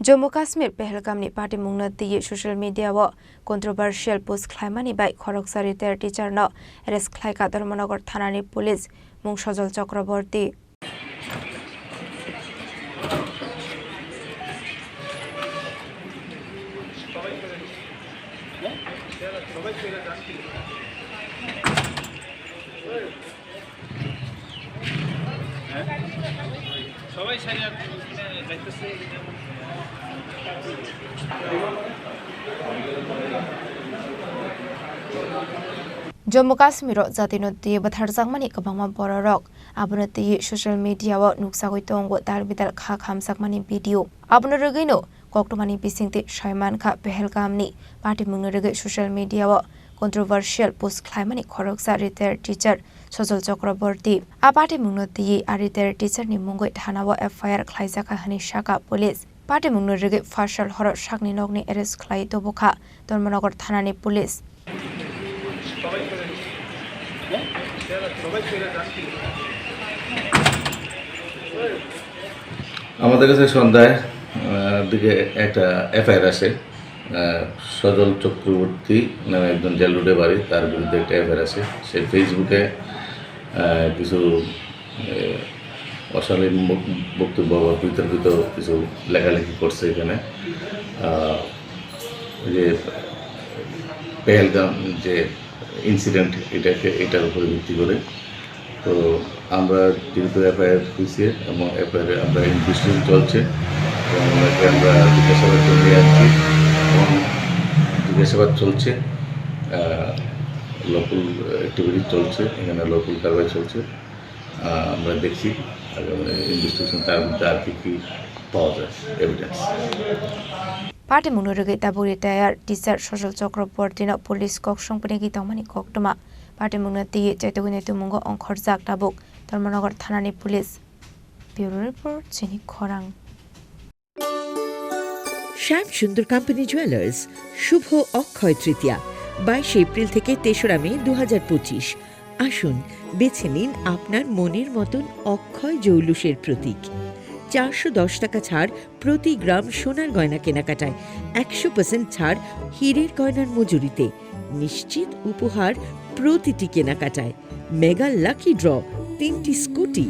Jammu Kashmir Pahalgamni party mungnati social media wa controversial post khlaimani bai khoroksari ter teacher no arrest khlai ka Dharmanagar thanani police mung Sajal Chakraborty সবাই সাইয়া যাইতেছে Jammu Kashmir Jatinoti Batharjangmani kabangma bororok abunati social media wa nuksagoi tongo darbidal kha khamsakmani video abunurugino koktomani bisingti Shaiman Kha Pahalgamni party mungnurugoi social media wa controversial post khlaimani khoroksa retired teacher Sajal Chakraborty party mungnoti retired teacher ni mungoi thana wa FIR khlaijaka hani shaka police party mungnurugoi Fashal Horor Shakni nogni arrest khlai tobokha Dharmanagar thanani police আমাদের কাছে সন্ধ্যায় দিকে একটা FIR আছে সজল চক্রবর্তী নামে একজন jail রোডে বাড়ি তার বিরুদ্ধে একটা এফআইআর আছে সে ফেসবুকে কিছু অশালীন বক্তব্য বা বিতর্কিত কিছু লেখালেখি করছে এখানে যে পেহেলগাম যে ইনসিডেন্ট এটার উপরে ভিত্তি করে তো আমরা যেহেতু এফআইআর হয়েছে এবং এফআইআর আমরা ইনভেস্টিগেশন চলছে এবং আমরা জিজ্ঞাসাবাদ নিয়ে আসছি এবং জিজ্ঞাসাবাদ চলছে লোকাল অ্যাক্টিভিটি চলছে এখানে লোকাল কারবাই চলছে আমরা দেখছি ইনভেস্টিগেশন তার মধ্যে আর কি পাওয়া যায় evidence Party munurugoi taburi tayar teacher Sajal Chakraborty no police kok songpnegi tamani koktoma party mungnati chaitogune tumungo onkhorjak tabuk Dharmanagar thanani police bureau report chini khorang শ্যাম সুন্দর কোম্পানি জুয়েলার্স শুভ Akshaya Tritiya 22 April থেকে 3রা মে 2025 আসুন বেছে নিন আপনার মনের মতন অক্ষয় জৌলুসের প্রতীক 410 টাকা ছাড় প্রতি গ্রাম সোনার গয়না কেনাকাটায় 100% ছাড় হীরের গয়নার মজুরিতে নিশ্চিত উপহার প্রতিটি কেনাকাটায় মেগা লাকি ড্র 3টি স্কুটি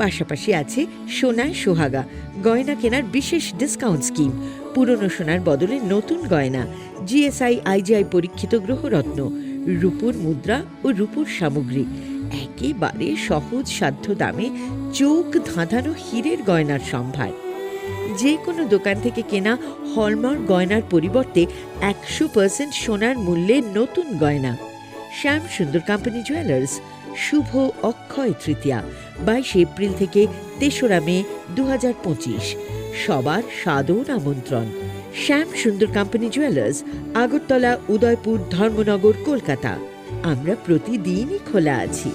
পাশাপাশি আছে সোনায় সোহাগা গয়না কেনার বিশেষ ডিসকাউন্ট স্কিম পুরনো সোনার বদলে নতুন গয়না জিএসআই আইজিআই পরীক্ষিত গ্রহরত্ন রূপোর মুদ্রা ও রূপোর সামগ্রী একেবারে সহজ সাধ্য দামে চোখ ধাঁধানো হীরের গয়নার সম্ভার যে কোনো দোকান থেকে কেনা হলমার্ক গয়নার পরিবর্তে 100% সোনার মূল্যে নতুন গয়না শ্যাম সুন্দর কোম্পানি জুয়েলার্স শুভ অক্ষয় তৃতীয়া 22 এপ্রিল থেকে 3রা মে 2025 সবার সাদর আমন্ত্রণ শ্যাম সুন্দর কোম্পানি জুয়েলার্স আগরতলা উদয়পুর ধর্মনগর কলকাতা আমরা প্রতিদিনই খোলা আছি